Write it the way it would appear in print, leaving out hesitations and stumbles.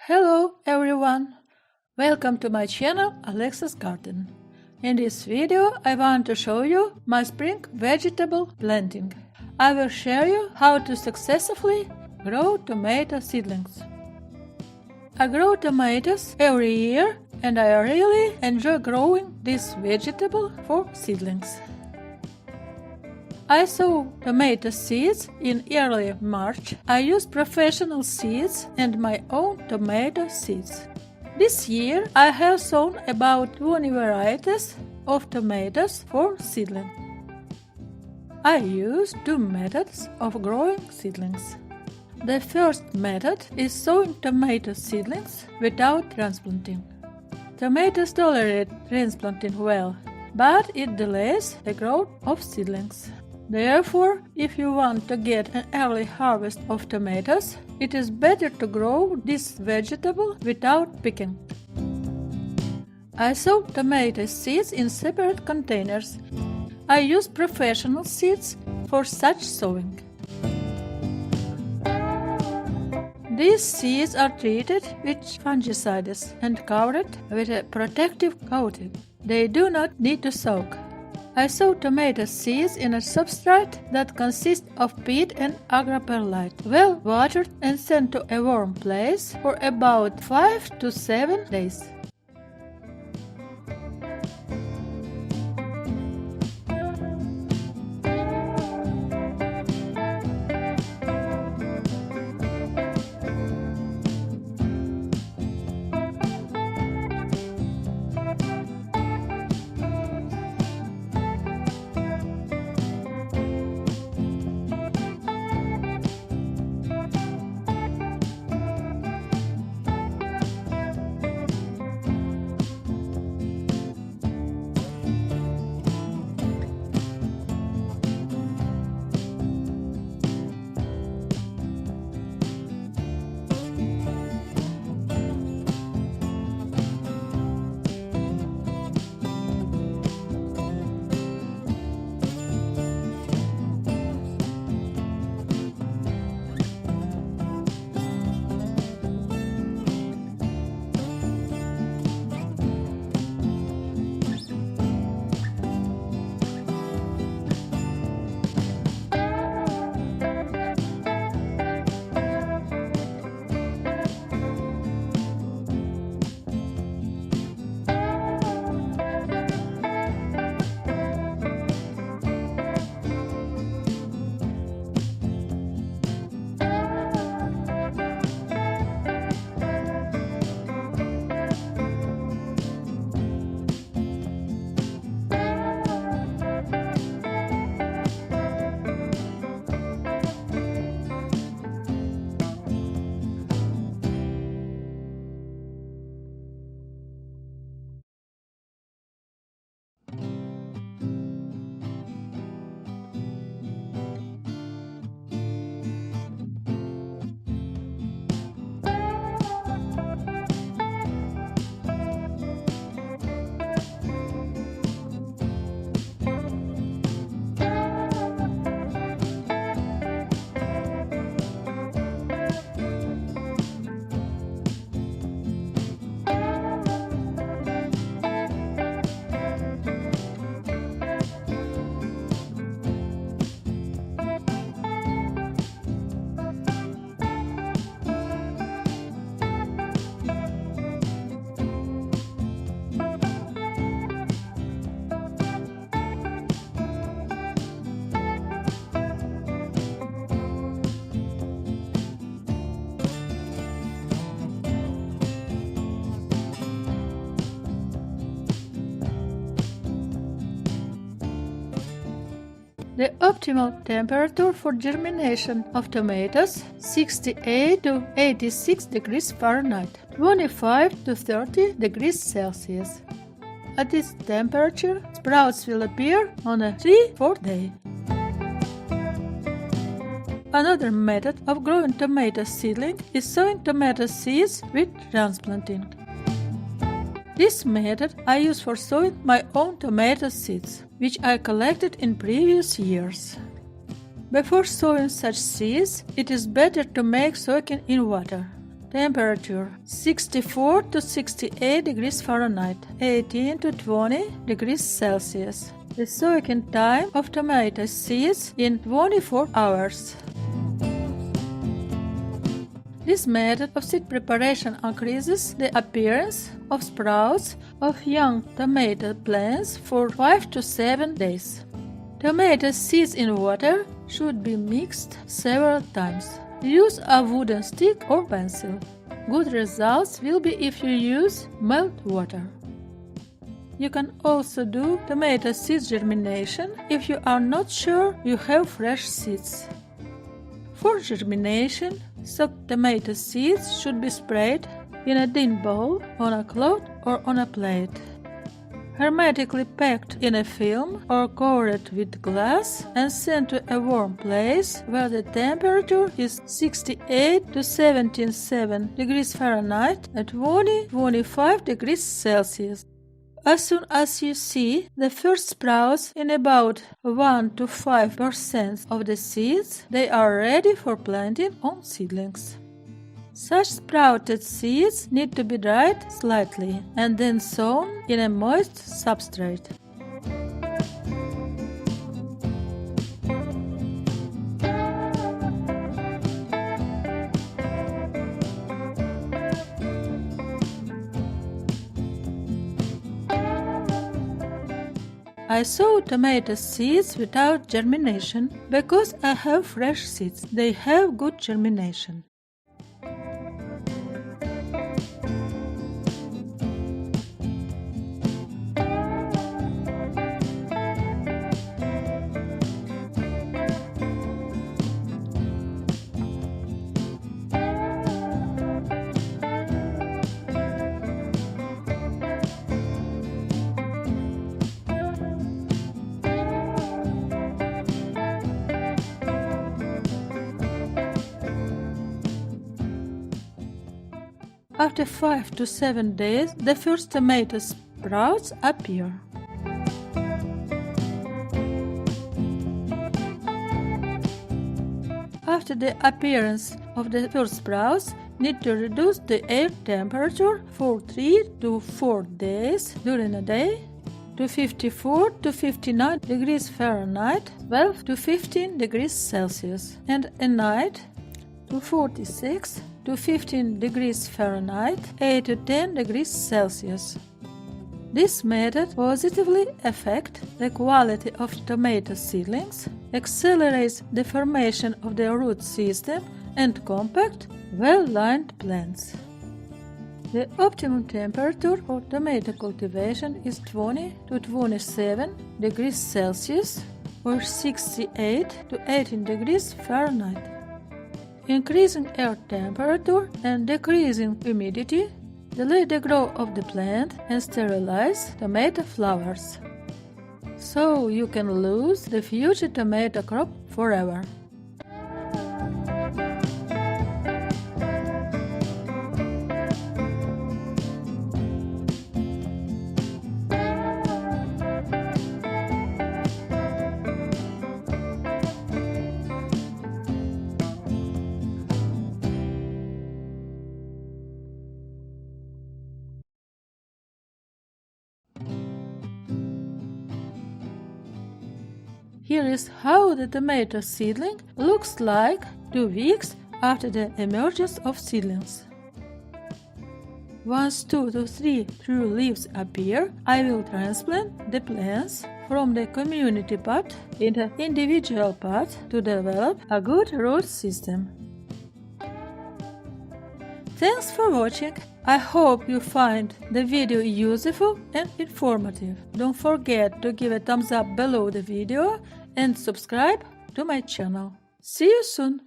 Hello everyone! Welcome to my channel Alexa's Garden. In this video I want to show you my spring vegetable planting. I will show you how to successfully grow tomato seedlings. I grow tomatoes every year and I really enjoy growing this vegetable for seedlings. I sow tomato seeds in early March. I use professional seeds and my own tomato seeds. This year I have sown about 20 varieties of tomatoes for seedling. I use two methods of growing seedlings. The first method is sowing tomato seedlings without transplanting. Tomatoes tolerate transplanting well, but it delays the growth of seedlings. Therefore, if you want to get an early harvest of tomatoes, it is better to grow this vegetable without picking. I sow tomato seeds in separate containers. I use professional seeds for such sowing. These seeds are treated with fungicides and covered with a protective coating. They do not need to soak. I sow tomato seeds in a substrate that consists of peat and agroperlite, well watered and sent to a warm place for about 5 to 7 days. The optimal temperature for germination of tomatoes 68 to 86 degrees Fahrenheit, 25 to 30 degrees Celsius. At this temperature, sprouts will appear on a 3-4 day. Another method of growing tomato seedling is sowing tomato seeds with transplanting. This method I use for sowing my own tomato seeds, which I collected in previous years. Before sowing such seeds, it is better to make soaking in water. temperature 64 to 68 degrees Fahrenheit, 18 to 20 degrees Celsius. The soaking time of tomato seeds in 24 hours. This method of seed preparation increases the appearance of sprouts of young tomato plants for 5 to 7 days. Tomato seeds in water should be mixed several times. Use a wooden stick or pencil. Good results will be if you use mild water. You can also do tomato seed germination if you are not sure you have fresh seeds. For germination, soaked tomato seeds should be sprayed in a thin bowl, on a cloth or on a plate. Hermetically packed in a film or covered with glass and sent to a warm place where the temperature is 68 to 77 degrees Fahrenheit and 20-25 degrees Celsius. As soon as you see the first sprouts in about 1 to 5% of the seeds, they are ready for planting on seedlings. Such sprouted seeds need to be dried slightly and then sown in a moist substrate. I sow tomato seeds without germination because I have fresh seeds. They have good germination. After 5 to 7 days, the first tomato sprouts appear. After the appearance of the first sprouts, need to reduce the air temperature for 3 to 4 days during a day to 54 to 59 degrees Fahrenheit, 12 to 15 degrees Celsius, and at night to 46 to 15 degrees Fahrenheit, 8 to 10 degrees Celsius. This method positively affects the quality of tomato seedlings, accelerates the formation of the root system, and compact, well-lined plants. The optimum temperature for tomato cultivation is 20 to 27 degrees Celsius or 68 to 18 degrees Fahrenheit. Increasing air temperature and decreasing humidity delay the growth of the plant and sterilize tomato flowers, so you can lose the future tomato crop forever. Here is how the tomato seedling looks like 2 weeks after the emergence of seedlings. Once 2 to 3 true leaves appear, I will transplant the plants from the community pot into individual pot to develop a good root system. Thanks for watching. I hope you find the video useful and informative. Don't forget to give a thumbs up below the video and subscribe to my channel. See you soon!